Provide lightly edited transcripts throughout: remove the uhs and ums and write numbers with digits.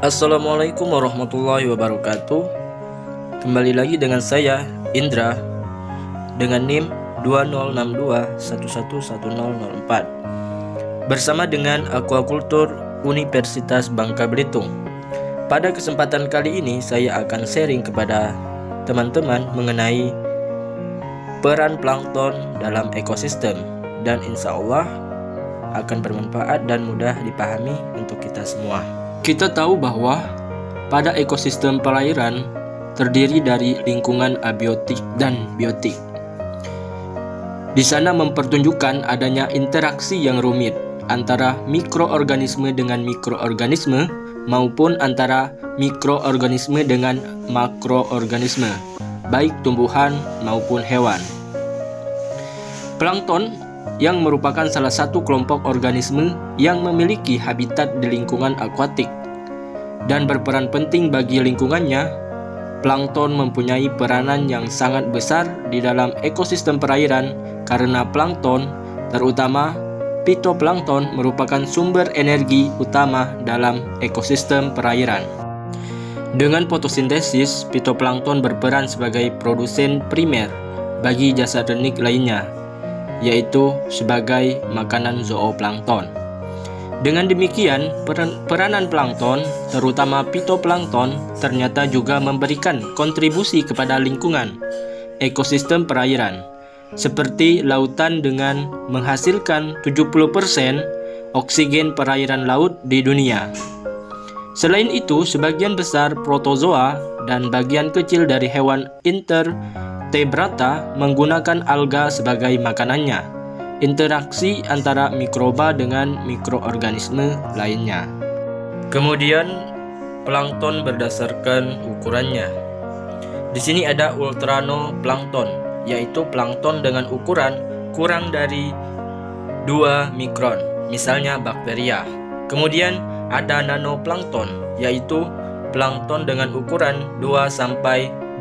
Assalamualaikum warahmatullahi wabarakatuh. Kembali lagi dengan saya Indra dengan NIM 2062111004 bersama dengan Aquaculture Universitas Bangka Belitung. Pada kesempatan kali ini saya akan sharing kepada teman-teman mengenai peran plankton dalam ekosistem, dan insya Allah akan bermanfaat dan mudah dipahami untuk kita semua. Kita tahu bahwa pada ekosistem perairan terdiri dari lingkungan abiotik dan biotik. Di sana mempertunjukkan adanya interaksi yang rumit antara mikroorganisme dengan mikroorganisme maupun antara mikroorganisme dengan makroorganisme, baik tumbuhan maupun hewan. Plankton yang merupakan salah satu kelompok organisme yang memiliki habitat di lingkungan akuatik dan berperan penting bagi lingkungannya. Plankton mempunyai peranan yang sangat besar di dalam ekosistem perairan karena plankton, terutama phytoplankton, merupakan sumber energi utama dalam ekosistem perairan. Dengan fotosintesis, phytoplankton berperan sebagai produsen primer bagi jasa renik lainnya, yaitu sebagai makanan zooplankton. Dengan demikian, peranan plankton, terutama phytoplankton, ternyata juga memberikan kontribusi kepada lingkungan ekosistem perairan, seperti lautan dengan menghasilkan 70% oksigen perairan laut di dunia. Selain itu, sebagian besar protozoa dan bagian kecil dari hewan invertebrata menggunakan alga sebagai makanannya. Interaksi antara mikroba dengan mikroorganisme lainnya. Kemudian, plankton berdasarkan ukurannya. Di sini ada ultranoplankton, yaitu plankton dengan ukuran kurang dari 2 mikron, misalnya bakteria. Kemudian ada nanoplankton, yaitu plankton dengan ukuran 2-20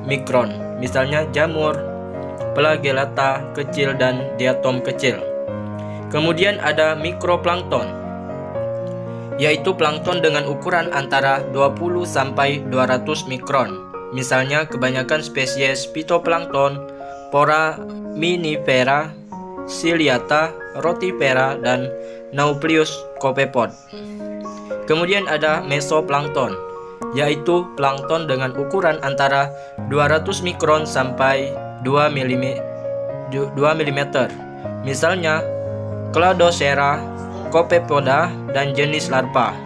mikron, misalnya jamur, flagellata kecil dan diatom kecil. Kemudian ada mikroplankton, yaitu plankton dengan ukuran antara 20-200 mikron, misalnya kebanyakan spesies phytoplankton, foraminifera, ciliata, rotifera, dan Nauplius copepod. Kemudian ada mesoplankton, yaitu plankton dengan ukuran antara 200 mikron sampai 2 mm, misalnya Cladocera, Copepoda, dan jenis larva.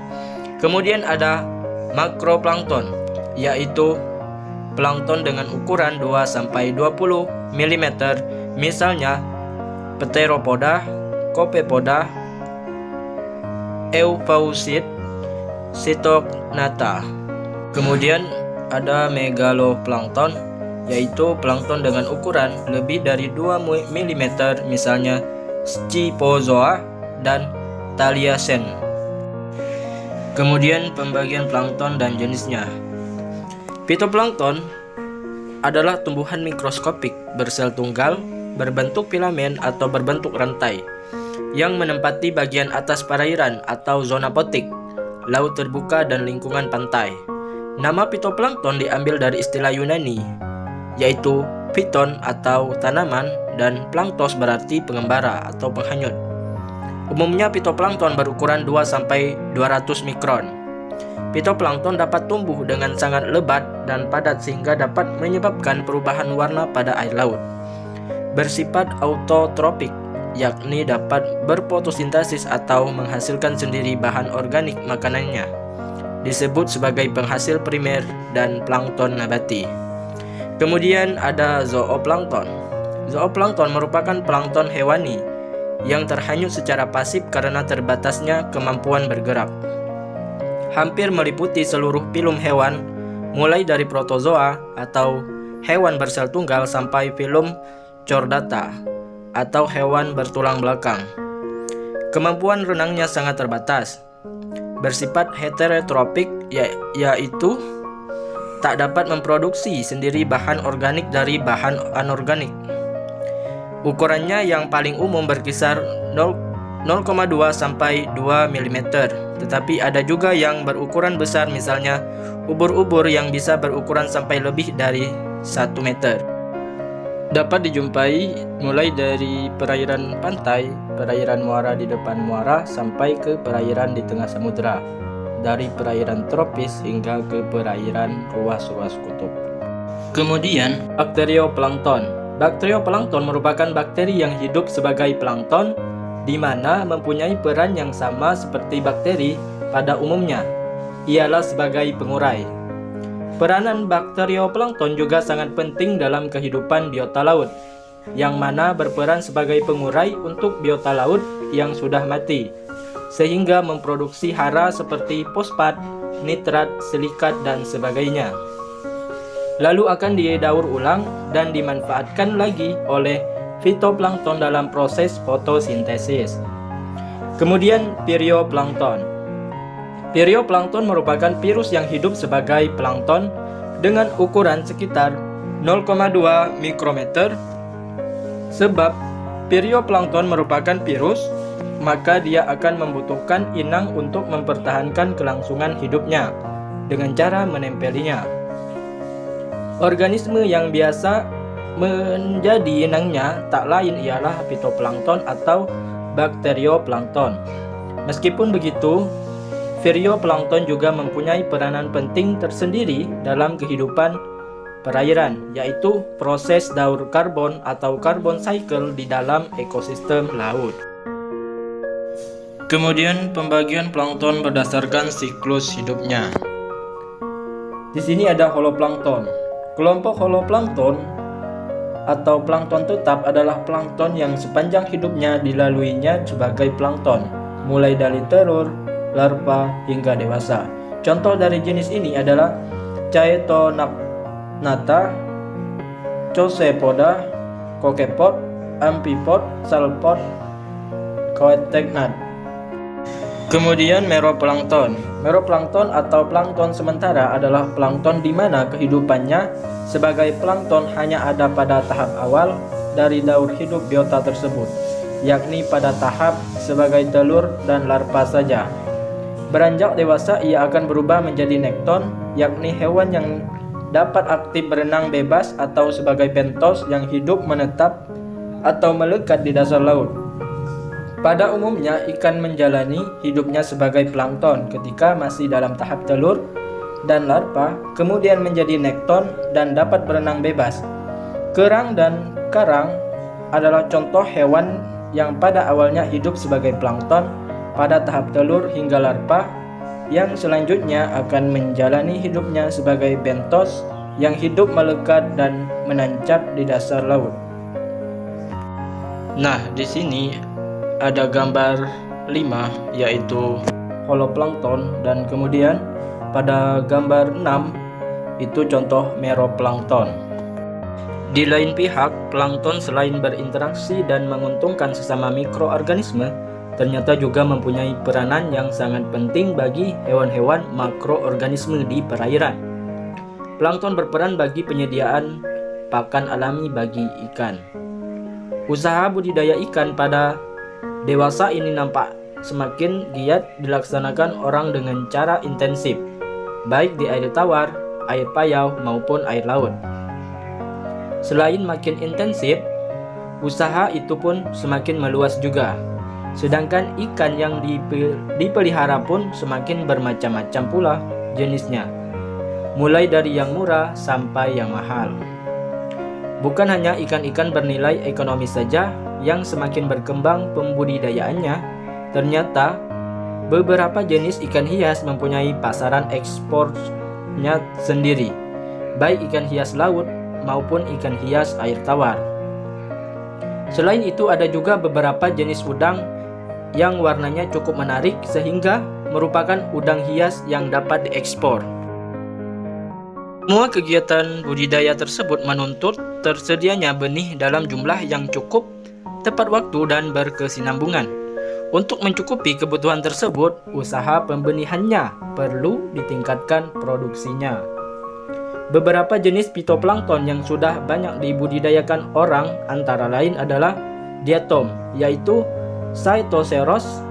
Kemudian ada makroplankton, yaitu plankton dengan ukuran 2-20 mm, misalnya Pteropoda, Copepoda, Euphosit, Cytognatha. Kemudian ada megaloplankton, yaitu plankton dengan ukuran lebih dari 2 mm, misalnya Scyphozoa dan Thaliacen. Kemudian pembagian plankton dan jenisnya. Phytoplankton adalah tumbuhan mikroskopik bersel tunggal, berbentuk filamen atau berbentuk rantai, yang menempati bagian atas perairan atau zona potik, laut terbuka, dan lingkungan pantai. Nama phytoplankton diambil dari istilah Yunani, yaitu phyton atau tanaman, dan planktos berarti pengembara atau penghanyut. Umumnya phytoplankton berukuran 2-200 mikron. Phytoplankton dapat tumbuh dengan sangat lebat dan padat sehingga dapat menyebabkan perubahan warna pada air laut. Bersifat autotropik, yakni dapat berfotosintesis atau menghasilkan sendiri bahan organik makanannya, disebut sebagai penghasil primer dan plankton nabati. Kemudian ada zooplankton. Zooplankton merupakan plankton hewani yang terhanyut secara pasif karena terbatasnya kemampuan bergerak. Hampir meliputi seluruh filum hewan, mulai dari protozoa atau hewan bersel tunggal sampai filum chordata atau hewan bertulang belakang. Kemampuan renangnya sangat terbatas, bersifat heterotropik, yaitu tak dapat memproduksi sendiri bahan organik dari bahan anorganik. Ukurannya yang paling umum berkisar 0,2 sampai 2 mm, tetapi ada juga yang berukuran besar, misalnya ubur-ubur yang bisa berukuran sampai lebih dari 1 meter. Dapat dijumpai mulai dari perairan pantai, perairan muara di depan muara, sampai ke perairan di tengah samudera, dari perairan tropis hingga ke perairan ruas-ruas kutub. Kemudian, bakterioplankton. Bakterioplankton merupakan bakteri yang hidup sebagai plankton, di mana mempunyai peran yang sama seperti bakteri pada umumnya, ialah sebagai pengurai. Peranan bakterioplankton juga sangat penting dalam kehidupan biota laut, yang mana berperan sebagai pengurai untuk biota laut yang sudah mati, sehingga memproduksi hara seperti fosfat, nitrat, silikat, dan sebagainya. Lalu akan didaur ulang dan dimanfaatkan lagi oleh fitoplankton dalam proses fotosintesis. Kemudian pirioplankton. Pirioplankton merupakan virus yang hidup sebagai plankton dengan ukuran sekitar 0,2 mikrometer. Sebab pirioplankton merupakan virus, maka dia akan membutuhkan inang untuk mempertahankan kelangsungan hidupnya dengan cara menempelinya. Organisme yang biasa menjadi inangnya tak lain ialah fitoplankton atau bakterioplankton. Meskipun begitu, pirioplankton juga mempunyai peranan penting tersendiri dalam kehidupan perairan, yaitu proses daur karbon atau carbon cycle di dalam ekosistem laut. Kemudian pembagian plankton berdasarkan siklus hidupnya. Di sini ada holoplankton. Kelompok holoplankton atau plankton tetap adalah plankton yang sepanjang hidupnya dilaluinya sebagai plankton, mulai dari telur, larva, hingga dewasa. Contoh dari jenis ini adalah Chaetonagnatha, Chosepoda, Cokepod, Amphipod, Salpod, Coetegnat. Kemudian meroplankton. Meroplankton atau plankton sementara adalah plankton di mana kehidupannya sebagai plankton hanya ada pada tahap awal dari daur hidup biota tersebut, yakni pada tahap sebagai telur dan larva saja. Beranjak dewasa ia akan berubah menjadi nekton, yakni hewan yang dapat aktif berenang bebas, atau sebagai bentos yang hidup menetap atau melekat di dasar laut. Pada umumnya ikan menjalani hidupnya sebagai plankton ketika masih dalam tahap telur dan larva, kemudian menjadi nekton dan dapat berenang bebas. Kerang dan karang adalah contoh hewan yang pada awalnya hidup sebagai plankton pada tahap telur hingga larva, yang selanjutnya akan menjalani hidupnya sebagai bentos yang hidup melekat dan menancap di dasar laut. Nah, di sini ada gambar 5 yaitu holoplankton, dan kemudian pada gambar 6 itu contoh meroplankton. Di lain pihak, plankton selain berinteraksi dan menguntungkan sesama mikroorganisme, ternyata juga mempunyai peranan yang sangat penting bagi hewan-hewan makroorganisme di perairan. Plankton berperan bagi penyediaan pakan alami bagi ikan. Usaha budidaya ikan pada dewasa ini nampak semakin giat dilaksanakan orang dengan cara intensif, baik di air tawar, air payau, maupun air laut. Selain makin intensif, usaha itu pun semakin meluas juga. Sedangkan ikan yang dipelihara pun semakin bermacam-macam pula jenisnya, mulai dari yang murah sampai yang mahal. Bukan hanya ikan-ikan bernilai ekonomis saja yang semakin berkembang pembudidayaannya, ternyata beberapa jenis ikan hias mempunyai pasaran ekspornya sendiri, baik ikan hias laut maupun ikan hias air tawar. Selain itu ada juga beberapa jenis udang yang warnanya cukup menarik sehingga merupakan udang hias yang dapat diekspor. Semua kegiatan budidaya tersebut menuntut tersedianya benih dalam jumlah yang cukup, tepat waktu, dan berkesinambungan. Untuk mencukupi kebutuhan tersebut, usaha pembenihannya perlu ditingkatkan produksinya. Beberapa jenis fitoplankton yang sudah banyak dibudidayakan orang antara lain adalah diatom, yaitu Cytoceros,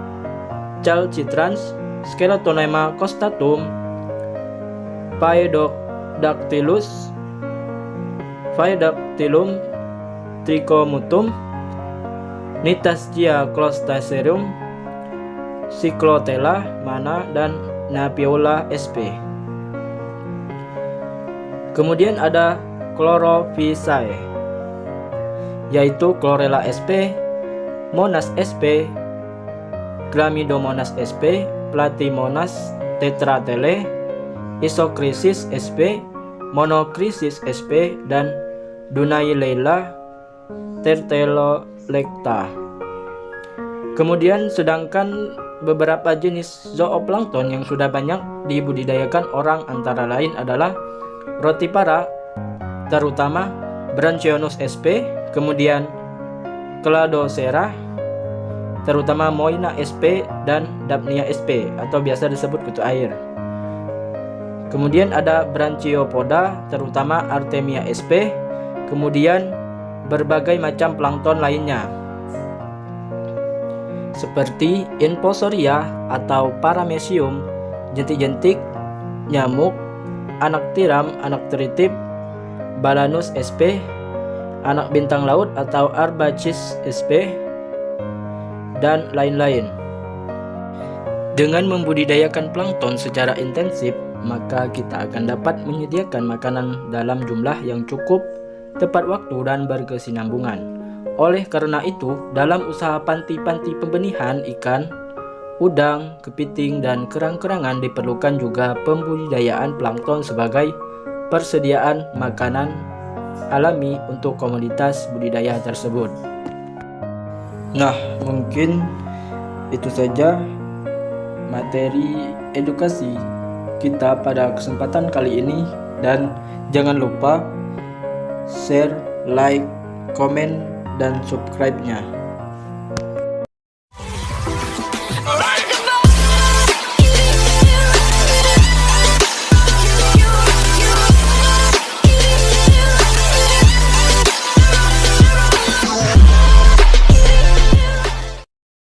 Chalcitrans, Skeletonema costatum, Phaeodactylum trichomutum, Nitasgia clostacerum, Cyclotella mana, dan Napiola sp. Kemudian ada Chlorophysae, yaitu Chlorella sp, Monas sp, Chlamydomonas sp, Platymonas tetratele, Isochrysis sp, Monochrysis sp, dan Dunaliella tertelolecta. Kemudian sedangkan beberapa jenis zooplankton yang sudah banyak dibudidayakan orang antara lain adalah Rotipara, terutama Branchionus sp, kemudian Cladocera, terutama Moina sp dan Daphnia sp atau biasa disebut kutu air. Kemudian ada Branchiopoda, terutama Artemia sp, kemudian berbagai macam plankton lainnya seperti Infusoria atau Paramecium, jentik-jentik, nyamuk, anak tiram, anak teritip, Balanus sp, anak bintang laut atau Arbachis sp, dan lain-lain. Dengan membudidayakan plankton secara intensif, maka kita akan dapat menyediakan makanan dalam jumlah yang cukup, tepat waktu, dan berkesinambungan. Oleh karena itu, dalam usaha panti-panti pembenihan ikan, udang, kepiting, dan kerang-kerangan diperlukan juga pembudidayaan plankton sebagai persediaan makanan alami untuk komoditas budidaya tersebut. Nah, mungkin itu saja materi edukasi kita pada kesempatan kali ini, dan jangan lupa share, like, komen, dan subscribe-nya.